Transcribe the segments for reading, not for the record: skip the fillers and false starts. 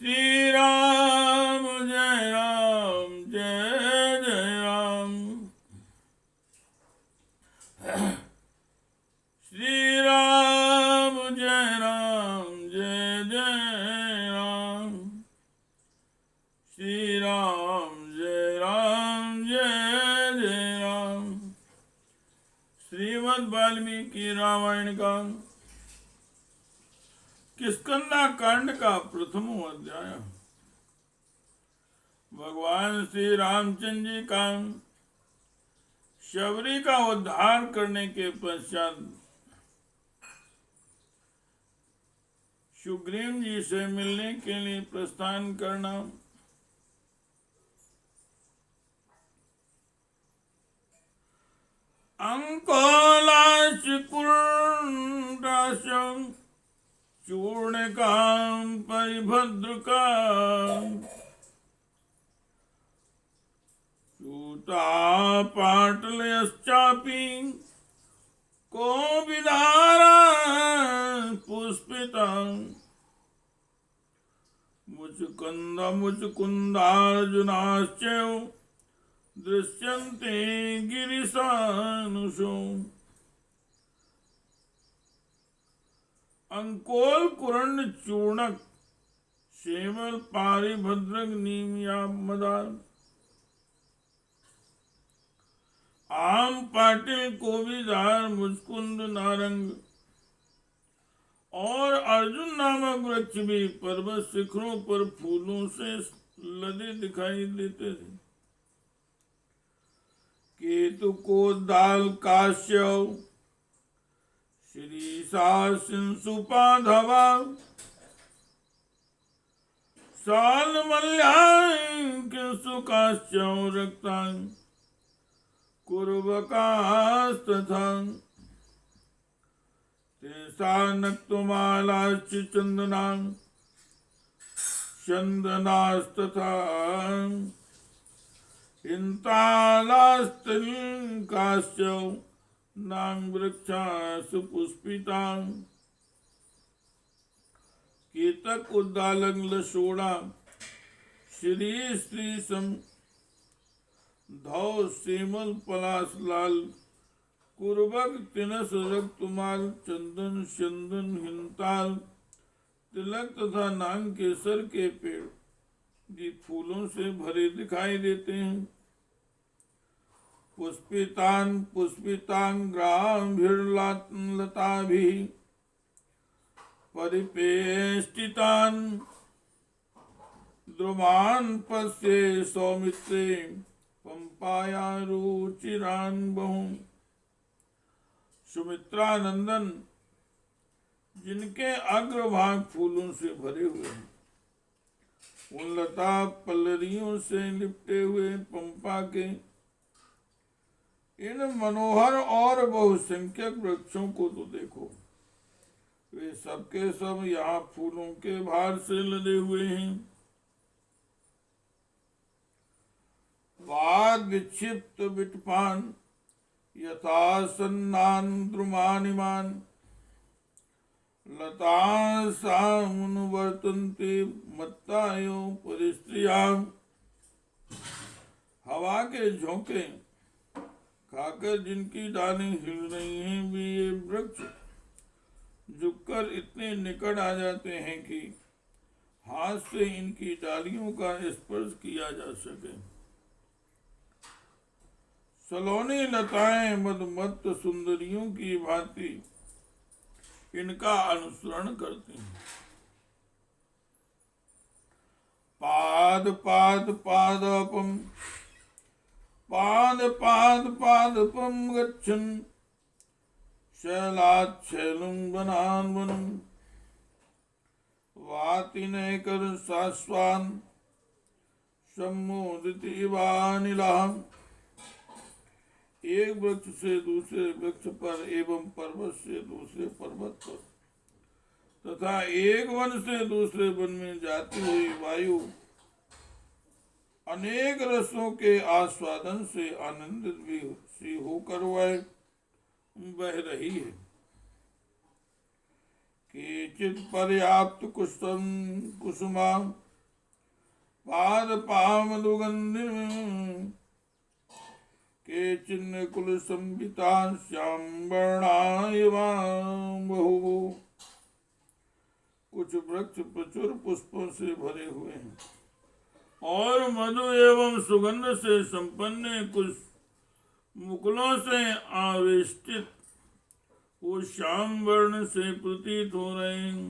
श्री राम जय राम जय जय राम। श्री राम जय राम जय जय राम। श्री राम जय राम जय जय राम। श्रीमद् वाल्मीकि रामायण का किष्किंधा कांड का प्रथम अध्याय। भगवान श्री रामचंद्र जी का शबरी का उद्धार करने के पश्चात सुग्रीव जी से मिलने के लिए प्रस्थान करना। अंकोलाश कुंडाशं चूर्णिकां परिभद्रकां चूता पाटलयश्चापि कोविदारा पुष्पितां मुचकुंदार्जुनाश्चैव दृश्यन्ते गिरिशानुषु। अंकोल कुरंड चूर्णक शेवल पारिभद्रक नीमिया मदार आम पाटिल कोविदार मुचकुंद नारंग और अर्जुन नामक वृक्ष भी पर्वत शिखरों पर फूलों से लदे दिखाई देते थे। केतु को दाल काश्यप श्रीशासिंसुपाधवा शालमल्याङ्कसुकाश्च रक्तां कुर्वकास्तथा तेषानक्तमालाश्च चन्दनां चन्दनास्तथा इन्तालास्तिकाश्च नां वृक्षासु पुष्पितां केतक उद्दालक लसोड़ा श्री श्री सम धौ सेमल पलाश लाल कुर्बक तिनस रक्तमाल चंदन चंदन हिंताल तिलक तथा नांग केसर के पेड़ जी फूलों से भरे दिखाई देते हैं। पुष्पितान पुष्पितांग्राभिर्लताभिः परिपेष्टितान द्रुमान् पश्ये सौमित्रे पंपाया रुचिरान बहु। सुमित्रानंदन जिनके अग्रभाग फूलों से भरे हुए हैं, उन लता पल्लरियों से लिपटे हुए पंपा के इन मनोहर और बहुसंख्यक वृक्षों को तो देखो, वे सबके सब यहाँ फूलों के भार से लदे हुए हैं। वाद विक्षिप्त विटपान यथा सन्नान द्रुमानिमान लता सामुनुवर्तन्ते मत्तायो परिस्त्रियां। हवा के झोंके खाकर जिनकी डालें हिल रही हैं, भी ये वृक्ष झुककर इतने निकट आ जाते हैं कि हाथ से इनकी डालियों का स्पर्श किया जा सके। सलोनी लताएं मदमत्त सुंदरियों की भांति इनका अनुसरण करती हैं। पाद पाद पादपम पाद पाद पादपम गच्छन् शैलाच्छैलुं वनान् वनं वातिनैकर शाश्वान् सम्मोदित इवानिलः। एक वृक्ष से दूसरे वृक्ष पर एवं पर्वत से दूसरे पर्वत पर तथा एक वन से दूसरे वन में जाती हुई वायु अनेक रसों के आस्वादन से आनंदित भी सी होकर वह बह रही है। केचित् पर्याप्त कुसुमा पाद पामदुगंधि के चिन्ह कुल संबिता श्याम वर्णायवां बहु। कुछ वृक्ष प्रचुर पुष्पों से भरे हुए हैं और मधु एवं सुगंध से संपन्न, कुछ मुकुलों से आवेष्टित वो श्याम वर्ण से प्रतीत हो रहे हैं।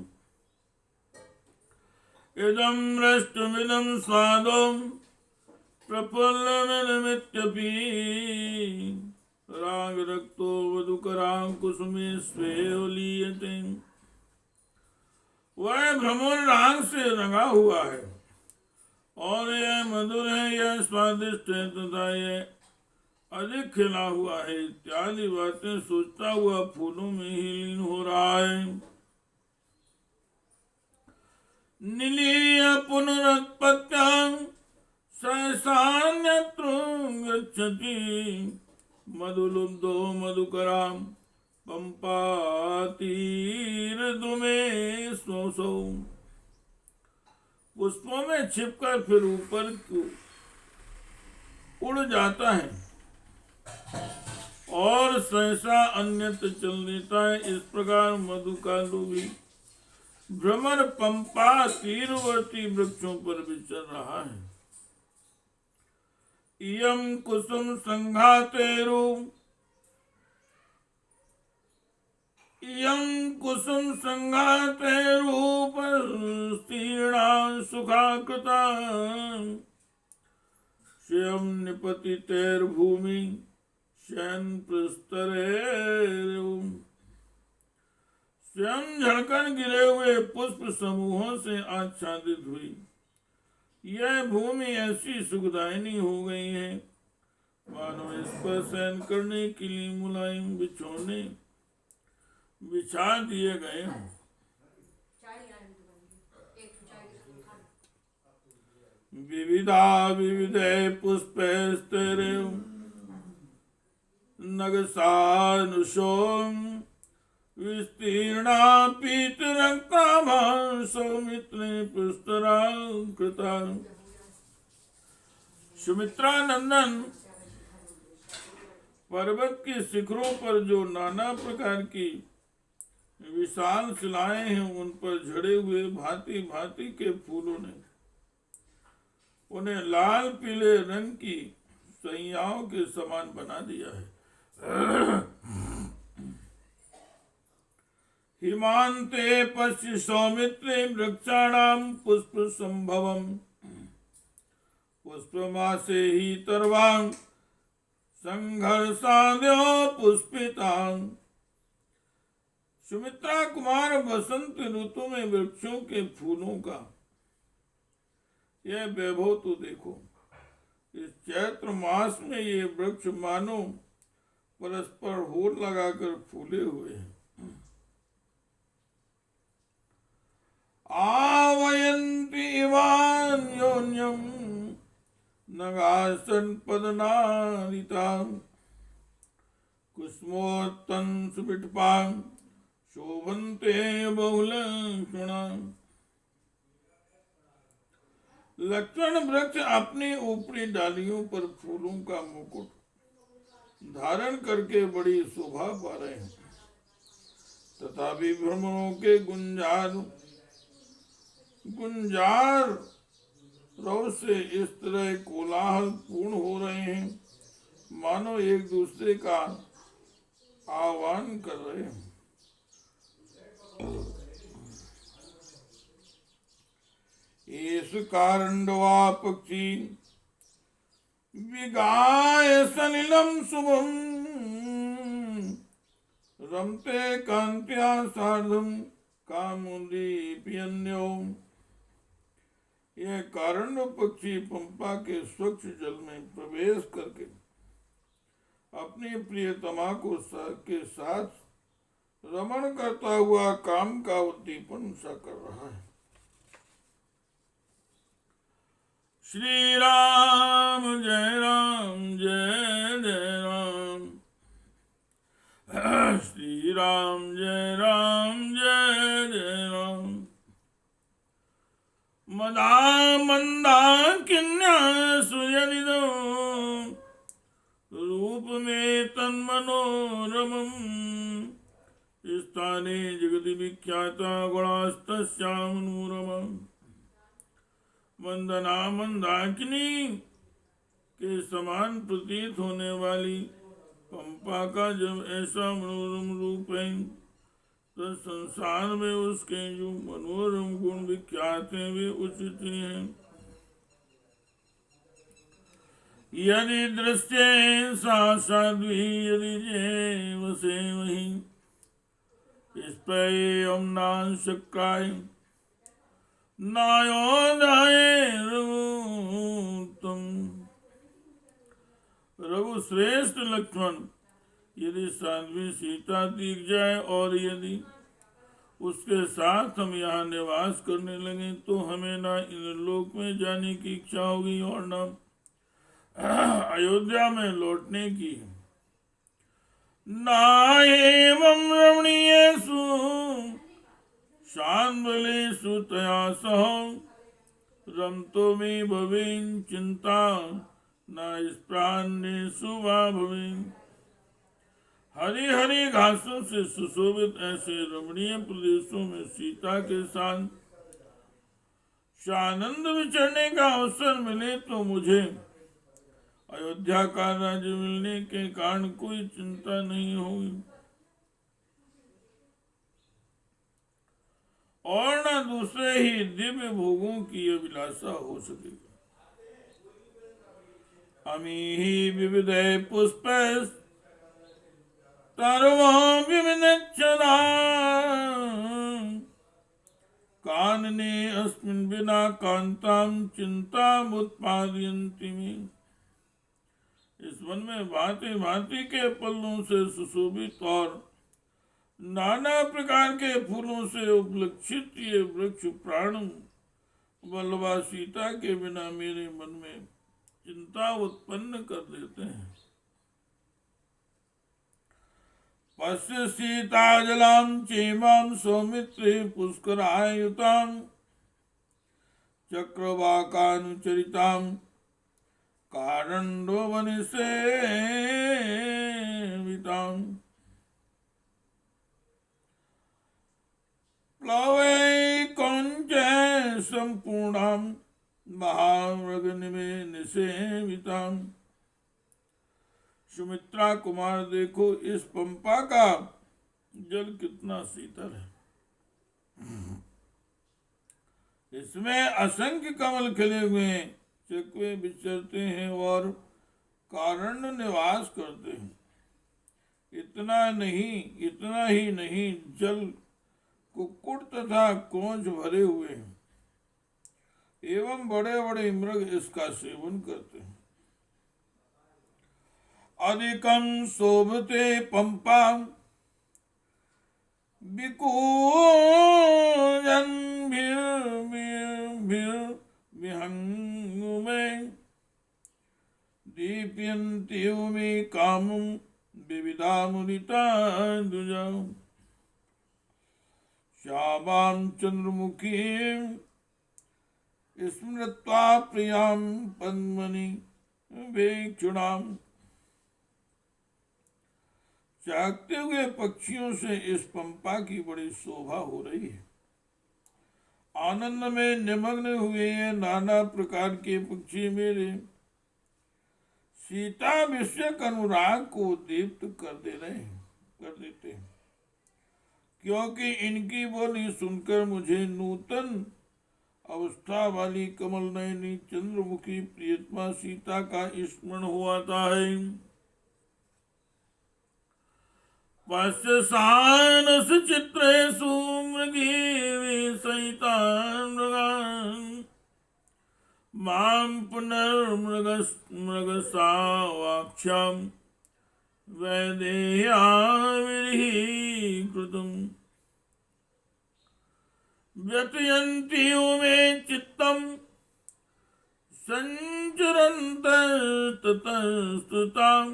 इदं रष्टमिदं स्वादं प्रफुल्लमिदमित्यपि रागरक्तो वधूकरां कुसुमे स्वेव लीयते। वह भ्रमर राग से रंगा हुआ है और यह मधुर है, यह स्वादिष्ट है तथा यह अधिक खिला हुआ है इत्यादि बातें सोचता हुआ फूलों में ही लीन हो रहा है। निलीय पुनरुत्पत्त्यां सहसान्यत्र गच्छति मधुलुब्धो मधुकरां पंपातीरद्रुमे स्वसौ। पुष्पों में छिपकर फिर ऊपर उड़ जाता है और सहसा अन्यत्र चल देता है। इस प्रकार मधु का लोभी भ्रमर पंपा तीरवर्ती वृक्षों पर विचर रहा है। इयं कुसुम संघातेरु सुखा सुखाकृता श्यम निपतितैर्भूमि शयन प्रस्तरेरु। स्वयं झड़कर गिरे हुए पुष्प समूहों से आच्छादित हुई यह भूमि ऐसी सुखदायिनी हो गई है मानो इस पर शयन करने के लिए मुलायम बिछोने बिछा दिए गए हों। विविधा विविधे पुष्पैस्तेरे नगसानुषोम विस्तीर्णा पीतरक्ताभां सौमित्रे पुस्तरा कृता। सुमित्रा नंदन पर्वत के शिखरों पर जो नाना प्रकार की विशाल शिलाएं हैं उन पर झड़े हुए भांति भांति के फूलों ने उन्हें लाल पीले रंग की सैयाओं के समान बना दिया है। हिमांते पश्य सौमित्रे वृक्षाणाम पुष्प संभवम पुष्पमासे ही तरवां संघर्षाद्यो पुष्पितां। सुमित्रा कुमार बसंत ऋतु में वृक्षों के फूलों का यह वैभव तो देखो। इस चैत्र मास में ये वृक्ष मानो परस्पर होड़ लगाकर फूले हुए हैं। आवयन्ति इवान योन्यम नगासन पदनादितां कुसुमोत्तम सुबिटपां शोभन्ते बहुलक्षणां। लक्षण वृक्ष अपनी ऊपरी डालियों पर फूलों का मुकुट धारण करके बड़ी शोभा पा रहे हैं तथापि भ्रमरों के गुंजार रव से इस तरह कोलाहल पूर्ण हो रहे हैं मानो एक दूसरे का आह्वान कर रहे हैं। एष कारण्डवा पक्षी विगाय सलिलम शुभम रमते कांत्या सार्धम कामुदीप्यन्यो। यह कारण्य पक्षी पंपा के स्वच्छ जल में प्रवेश करके अपनी प्रियतमा को के साथ रमण करता हुआ काम का उद्दीपन सा कर रहा है। श्री राम जय जय राम श्री राम जय जय राम। मदा मंदाकिन्या सुयनिदो रूप में तन्मनोरमम् स्थाने जगति विख्याता गुणास्तस्यामनोरमम् वंदना मंदाकिनी के समान प्रतीत होने वाली पंपा का जब ऐसा मनोरम रूप है तो संसार में उसके जो मनोरम गुण विख्यात हैं वे उचित ही हैं। यदि दृश्य सा साध्वी यदि जेव से वही इस पे नाशक्राय नायोदाय रघुत्तम। रघु श्रेष्ठ लक्ष्मण यदि साध्वी सीता दिख जाए और यदि उसके साथ हम यहाँ निवास करने लगे तो हमें ना इन लोक में जाने की इच्छा होगी और ना अयोध्या में लौटने की। ना एवं रमणीयेषु शान्वलेषु तया सह रमतो में भवेन चिंता न स्प्रान्येषु वा भवेन। हरी हरी घासों से सुशोभित ऐसे रमणीय प्रदेशों में सीता के साथ सानंद विचरने का अवसर मिले तो मुझे अयोध्या का राज्य मिलने के कारण कोई चिंता नहीं होगी और न दूसरे ही दिव्य भोगों की अभिलाषा हो सकेगी। अमी ही विविधे पुष्प तरुविनच्छदा कानने अस्मिन् बिना कांताम चिंताम उत्पादयन्ति मे। इस वन में भांति भांति के पल्लों से सुशोभित और नाना प्रकार के फूलों से उपलक्षित ये वृक्ष प्राण वल्लभा सीता के बिना मेरे मन में चिंता उत्पन्न कर देते हैं। पश्य सीता जलाम चेमाम सौमित्रे पुष्करायुताम चक्रवाकानुचरिताम कारण्डो वनिसेविताम। प्लवै कौञ्च सम्पूर्णां महामृगनिमे निसेवितां। सुमित्रा कुमार देखो इस पंपा का जल कितना शीतल है, इसमें असंख्य कमल खिले हुए हैं, चकवे विचरते हैं और कारण्य निवास करते हैं। इतना ही नहीं जल कुक्कुट तथा कोंच भरे हुए हैं एवं बड़े बड़े मृग इसका सेवन करते हैं। अधिकम शोभते पंपा विहंगुमे दीप्यन्ति मे कामं विविधामुदिता दुजा। श्यामां चंद्रमुखीं स्मृत्वा प्रियां पद्मनि वेक्षुणाम्। जागते हुए पक्षियों से इस पंपा की बड़ी शोभा हो रही है। आनंद में निमग्न हुए ये नाना प्रकार के पक्षी मेरे सीता विषयक अनुराग को दीप्त कर देते हैं, क्योंकि इनकी बोली सुनकर मुझे नूतन अवस्था वाली कमल नयनी चंद्रमुखी प्रियतमा सीता का स्मरण हो आता है। पश्य सानस चित्रेषु मृगीः सहितान् मृगान् मां पुनर्मृगसावाक्ष्यां वैदेह्या विरहीकृतम्। व्यथयन्ति मे चित्तं संचरन्तस्ततस्तुताम्।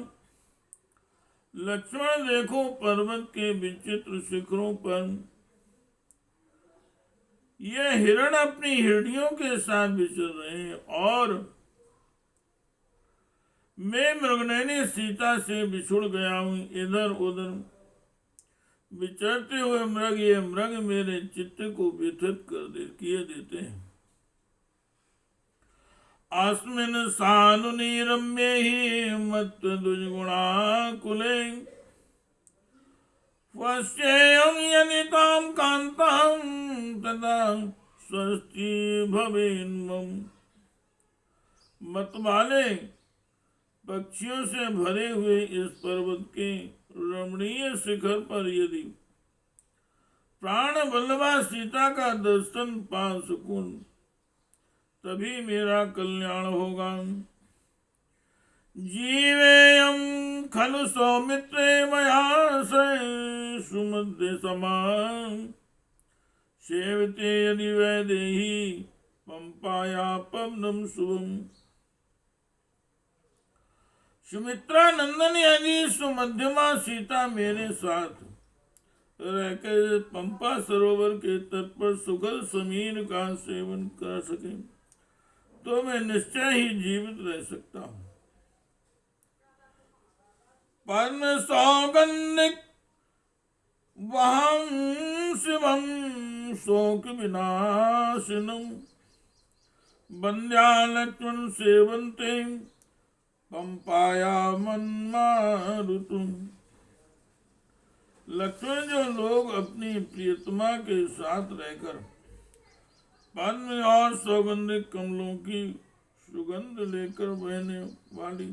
लक्ष्मण देखो पर्वत के विचित्र शिखरों पर ये हिरण अपनी हिरनियों के साथ विचर रहे हैं और मैं मृगनयनी सीता से बिछुड़ गया हूं। इधर उधर विचरते हुए ये मृग मेरे चित्त को व्यथित किए देते हैं। अस्मिन् सानुनी रम्ये ही मत् दुर्गुणा कुले पश्येयं यनितां कान्तां तदा स्वस्ति भवेन्मम। मत वाले पक्षियों से भरे हुए इस पर्वत के रमणीय शिखर पर यदि प्राण वल्लभा सीता का दर्शन पा सकूं तभी मेरा कल्याण होगा। जीवेयं खलु सौमित्रे मया सुमध्य समान सेवते यदि वैदेही पंपाया पवनम शुभम। सुमित्रा नंदन यदि सुमध्यमा सीता मेरे साथ रहकर पंपा सरोवर के तट पर सुगल समीर का सेवन कर सके तो मैं निश्चय ही जीवित रह सकता हूँ। पद्म सौगंधिक वहं शिवम शोक विनाशिनम बंध्या लक्ष्मण सेवन्ते पंपाया मन्मारुतुम। लक्ष्मण जो लोग अपनी प्रियतमा के साथ रहकर पद्म और सौगंधिक कमलों की सुगंध लेकर बहने वाली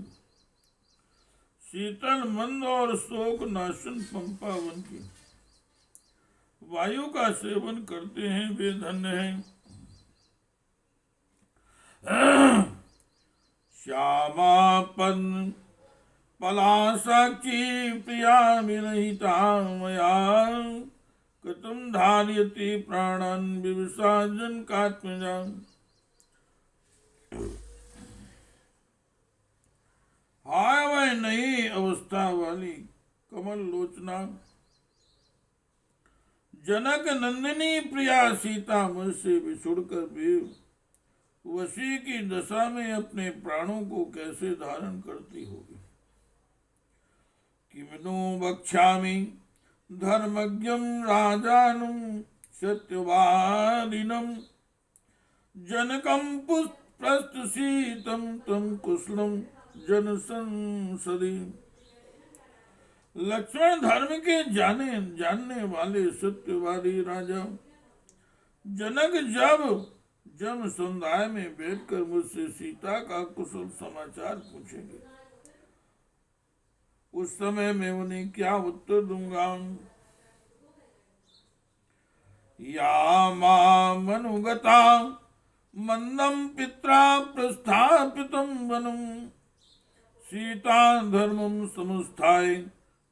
शीतल मंद और शोक नाशन पंपा वन की वायु का सेवन करते हैं वे धन्य हैं। श्यामा पद्म पलासाक्षी प्रिया विरहिता मया कथम धार्यति प्राणान् विविसाजन कात्मजा। हाय वह नई अवस्था वाली कमल लोचना जनक नंदिनी प्रिया सीता मुझसे बिछुड़कर भी वशी की दशा में अपने प्राणों को कैसे धारण करती होगी। किमनु वक्ष्यामि धर्मज्ञं राजानं सत्यवादिनं जनकं प्रस्थसीतं तं कुशलं जन संसदि। लक्ष्मण धर्म के जानने वाले सत्यवादी राजा जनक जब जन समुदाय में बैठकर मुझसे सीता का कुशल समाचार पूछेंगे उस समय मैं उन्हें क्या उत्तर दूंगा। या मामनुगता मंदम पित्रा प्रस्थापितं वनं सीता धर्मं समुत्थाय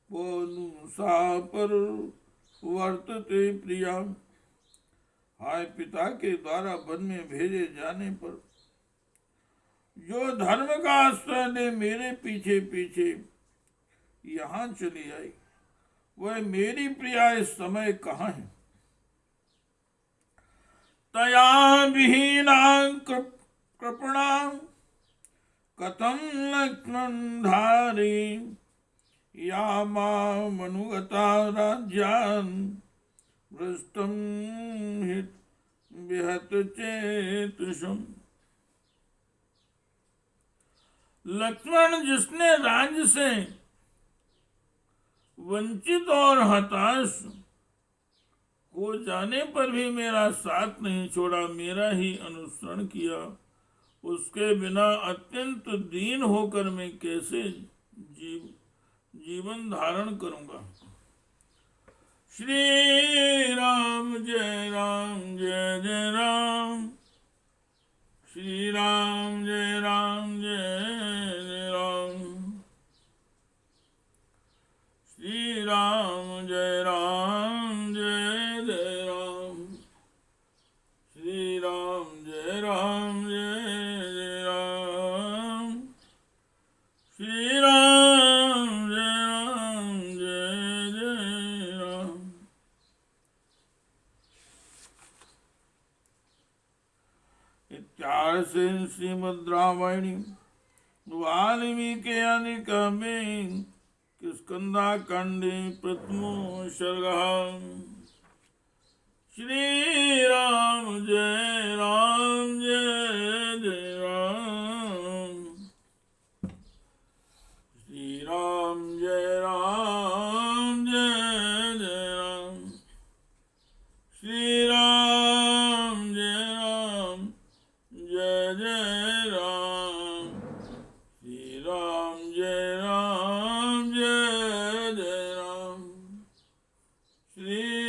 पौनुषा पर वर्तते प्रिया। हाय पिता के द्वारा वन में भेजे जाने पर जो धर्म का आश्रय ले मेरे पीछे पीछे यहाँ चली आई वह मेरी प्रिया इस समय कहाँ है। तया विहीना कृपणा कथम लक्ष्मण धारी या मामनुगता राज्यान् भ्रष्टं हित विहत चेतुषम्। लक्ष्मण जिसने राज्य से वंचित और हताश हो जाने पर भी मेरा साथ नहीं छोड़ा मेरा ही अनुसरण किया उसके बिना अत्यंत दीन होकर मैं कैसे जीवन धारण करूंगा। श्री राम जय जय राम श्री राम जय जय राम श्री राम जय जय राम श्री राम जय जय राम श्री राम जय जय राम। चार से श्रीमद् रामायणी वाल्मीकि आनिका में किष्किंधा कांडे प्रथमो सर्गः। श्री राम जय राम जय जय राम। श्री राम जय राम जय जय राम। श्री राम जय राम जय जय राम। श्री राम जय राम जय जय राम। श्री